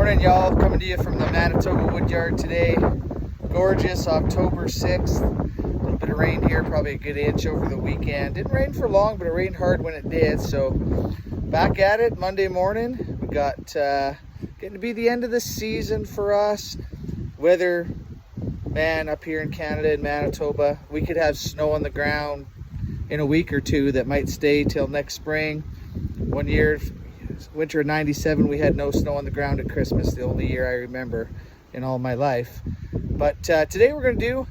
Morning, y'all. Coming to you from the Manitoba Woodyard today. Gorgeous October 6th. A little bit of rain here, probably a good inch over the weekend. Didn't rain for long, but it rained hard when it did. So back at it Monday morning. We got getting to be the end of the season for us. Weather, man, up here in Canada in Manitoba, we could have snow on the ground in a week or two that might stay till next spring. One year, winter of '97, we had no snow on the ground at Christmas, the only year I remember in all my life. But today we're going to do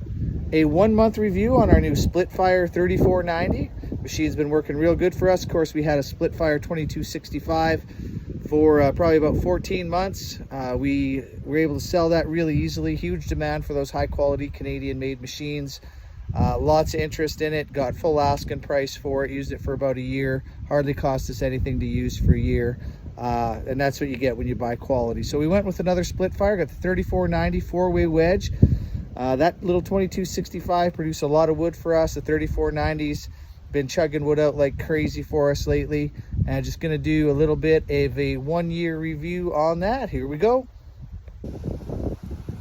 a 1 month review on our new Splitfire 3490. Machine's been working real good for us. Of course, we had a Splitfire 2265 for probably about 14 months. We were able to sell that really easily. Huge demand for those high quality Canadian made machines. Lots of interest in it. Got full asking price for it. Used it for about a year. Hardly cost us anything to use for a year. And that's what you get when you buy quality. So we went with another Splitfire. Got the 3490 4-way wedge. That little 2265 produced a lot of wood for us. The 3490's been chugging wood out like crazy for us lately. And just going to do a little bit of a 1 year review on that. Here we go.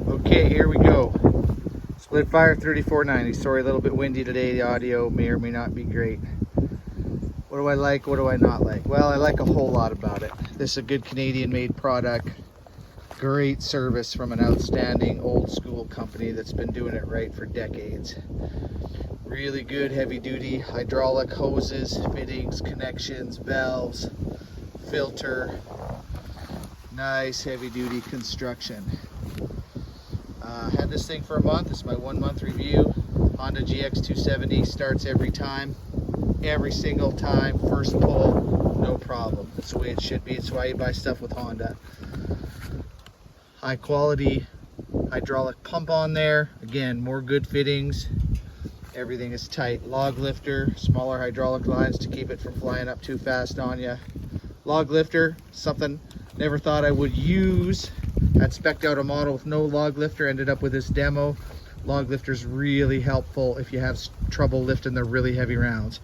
Okay, here we go. Splitfire 3490. Sorry, a little bit windy today. The audio may or may not be great. What do I like? What do I not like? Well, I like a whole lot about it. This is a good Canadian made product. Great service from an outstanding old school company that's been doing it right for decades. Really good heavy duty hydraulic hoses, fittings, connections, valves, filter. Nice heavy duty construction. Had this thing for a month. It's my 1 month review. Honda GX270 starts every time. Every single time. First pull, no problem. That's the way it should be. It's why you buy stuff with Honda. High quality hydraulic pump on there. Again, more good fittings. Everything is tight. Log lifter, smaller hydraulic lines to keep it from flying up too fast on you. Log lifter, something never thought I would use. I'd spec'd out a model with no log lifter, ended up with this demo. Log lifter's really helpful if you have trouble lifting the really heavy rounds.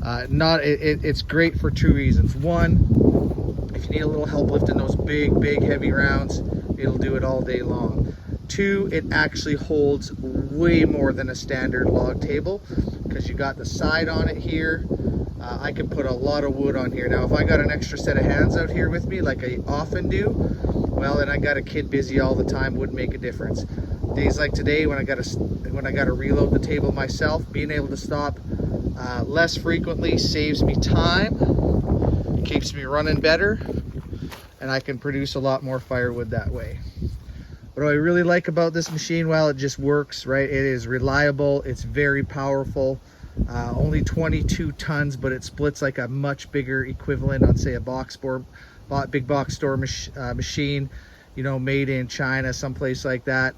It's great for two reasons. One, if you need a little help lifting those big heavy rounds, it'll do it all day long. Two, it actually holds way more than a standard log table because you got the side on it here. I can put a lot of wood on here. Now, if I got an extra set of hands out here with me, like I often do, well, and I got a kid busy all the time, wouldn't make a difference. Days like today, when I got to reload the table myself, being able to stop less frequently saves me time, keeps me running better, and I can produce a lot more firewood that way. What do I really like about this machine? Well, it just works, right? It is reliable. It's very powerful. Only 22 tons, but it splits like a much bigger equivalent on, say, a big box store machine, you know, made in China, someplace like that.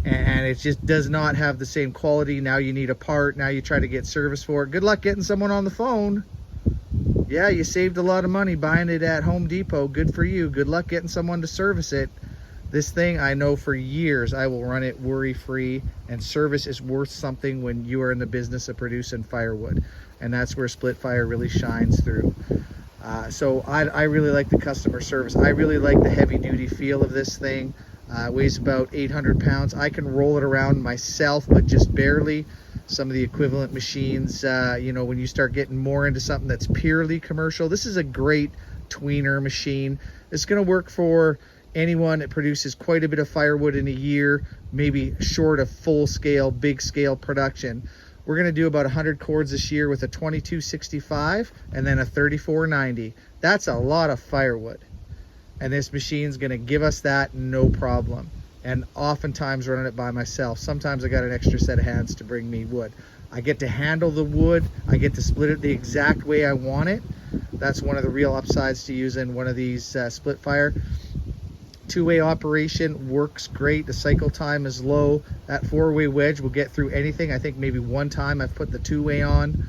And it just does not have the same quality. Now you need a part. Now you try to get service for it. Good luck getting someone on the phone. Yeah, you saved a lot of money buying it at Home Depot. Good for you. Good luck getting someone to service it. This thing, I know for years I will run it worry-free, and service is worth something when you are in the business of producing firewood, and that's where Splitfire really shines through. So I really like the customer service. I really like the heavy-duty feel of this thing. It weighs about 800 pounds. I can roll it around myself, but just barely. Some of the equivalent machines, you know, when you start getting more into something that's purely commercial, this is a great tweener machine. It's going to work for anyone that produces quite a bit of firewood in a year, maybe short of full-scale, big-scale production. We're going to do about 100 cords this year with a 2265 and then a 3490. That's a lot of firewood. And this machine's going to give us that no problem. And oftentimes running it by myself. Sometimes I got an extra set of hands to bring me wood. I get to handle the wood. I get to split it the exact way I want it. That's one of the real upsides to using one of these Splitfire. Two-way operation works great. The cycle time is low. That 4-way wedge will get through anything. I think maybe one time I've put the 2-way on.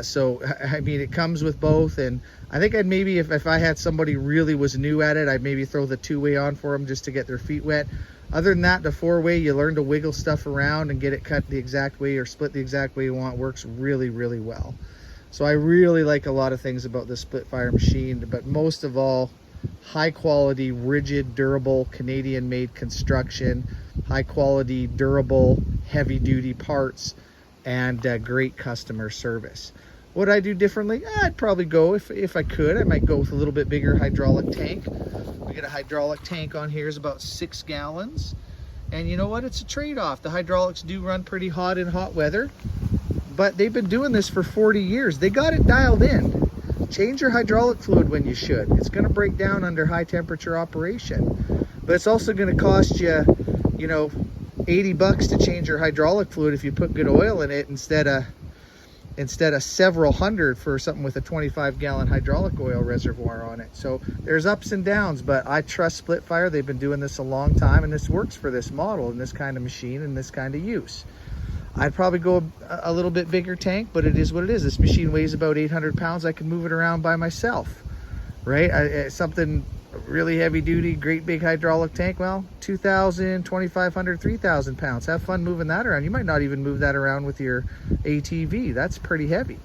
So I mean, it comes with both, and I think I'd maybe, if I had somebody really was new at it, I'd maybe throw the 2-way on for them just to get their feet wet. Other than that, the 4-way, you learn to wiggle stuff around and get it cut the exact way or split the exact way you want. Works really well. So I really like a lot of things about this Splitfire machine, but most of all, high quality, rigid, durable, Canadian made construction, high quality, durable, heavy duty parts, and great customer service. What I do differently? I'd probably go, if I could, I might go with a little bit bigger hydraulic tank. We get a hydraulic tank on here is about 6 gallons. And you know what? It's a trade-off. The hydraulics do run pretty hot in hot weather, but they've been doing this for 40 years. They got it dialed in. Change your hydraulic fluid when you should. It's going to break down under high temperature operation. But it's also going to cost you, you know, 80 bucks to change your hydraulic fluid if you put good oil in it instead of several hundred for something with a 25-gallon hydraulic oil reservoir on it. So there's ups and downs, but I trust Splitfire. They've been doing this a long time, and this works for this model and this kind of machine and this kind of use. I'd probably go a little bit bigger tank, but it is what it is. This machine weighs about 800 pounds. I can move it around by myself, right? Something really heavy duty, great big hydraulic tank, well, 2,000, 2,500, 3,000 pounds. Have fun moving that around. You might not even move that around with your ATV. That's pretty heavy.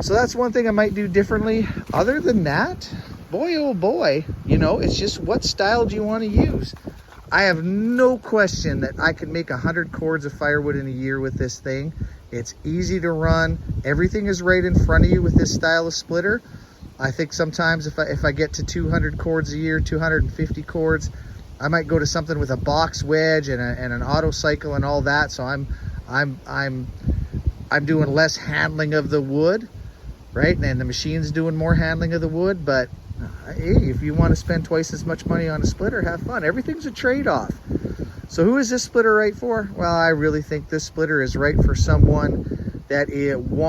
So that's one thing I might do differently. Other than that, boy, oh boy, you know, it's just what style do you want to use? I have no question that I can make 100 cords of firewood in a year with this thing. It's easy to run. Everything is right in front of you with this style of splitter. I think sometimes if I get to 200 cords a year, 250 cords, I might go to something with a box wedge and an auto cycle and all that. So I'm doing less handling of the wood, right? And the machine's doing more handling of the wood. But hey, if you want to spend twice as much money on a splitter, have fun. Everything's a trade-off. So who is this splitter right for? Well, I really think this splitter is right for someone that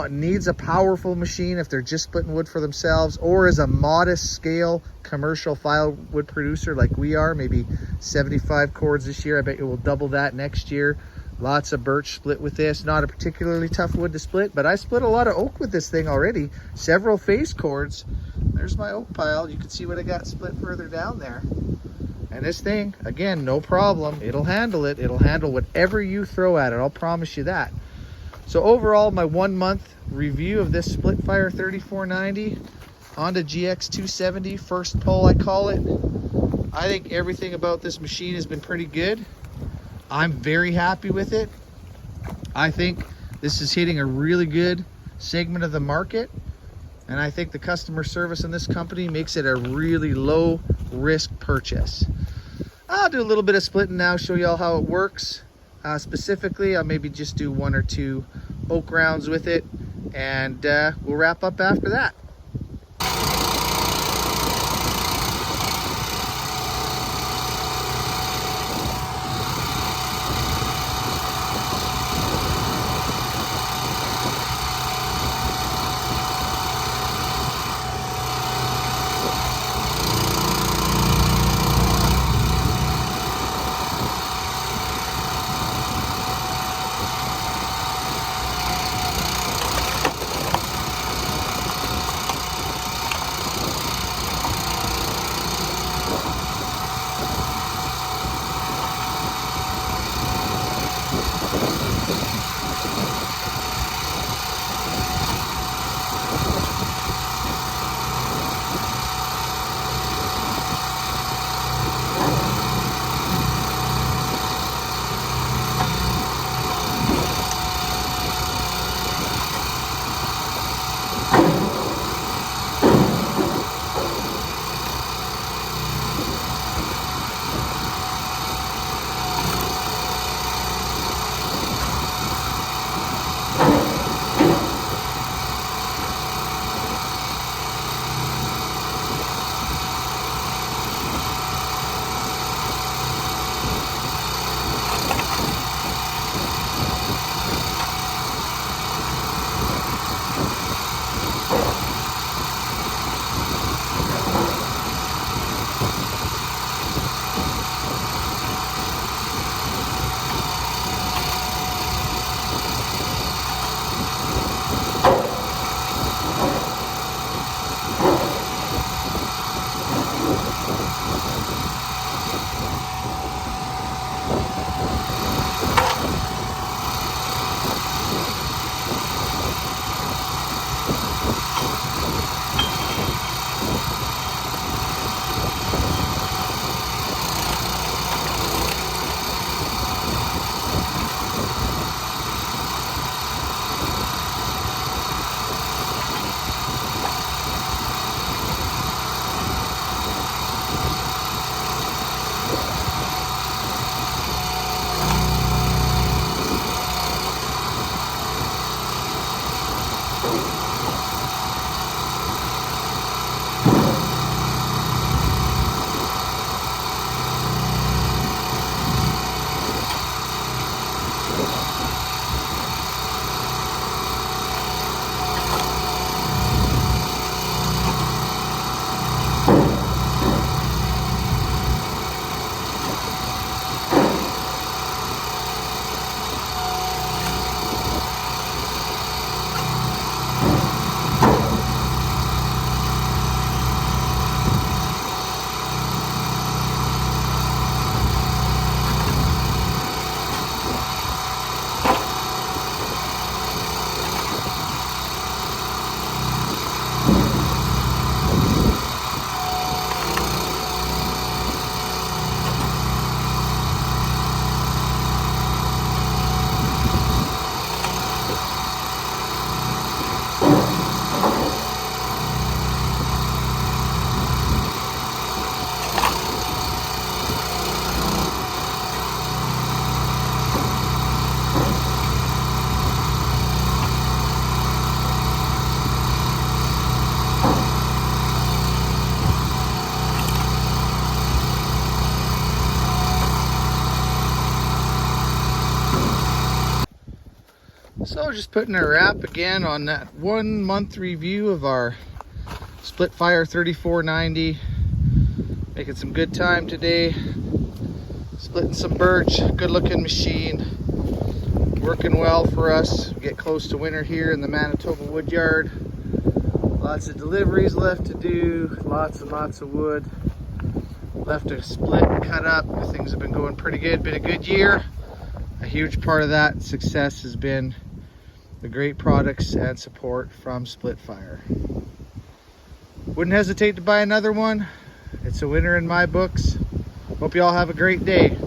needs a powerful machine if they're just splitting wood for themselves, or is a modest scale commercial firewood producer like we are, maybe 75 cords this year. I bet you will double that next year. Lots of birch split with this. Not a particularly tough wood to split, but I split a lot of oak with this thing already. Several face cords. There's my oak pile. You can see what I got split further down there. And this thing, again, no problem. It'll handle it. It'll handle whatever you throw at it. I'll promise you that. So overall, my 1 month review of this Splitfire 3490 Honda GX 270 first pull, I call it. I think everything about this machine has been pretty good. I'm very happy with it. I think this is hitting a really good segment of the market, and I think the customer service in this company makes it a really low risk purchase. I'll do a little bit of splitting now, show you all how it works. Specifically, I'll maybe just do 1 or 2 oak rounds with it, and we'll wrap up after that. So just putting a wrap again on that 1 month review of our Split Fire 3490. Making some good time today. Splitting some birch, good looking machine. Working well for us. Get close to winter here in the Manitoba wood yard. Lots of deliveries left to do, lots and lots of wood left to split and cut up. Things have been going pretty good. Been a good year. A huge part of that success has been the great products and support from Split Fire. Wouldn't hesitate to buy another one. It's a winner in my books. Hope you all have a great day.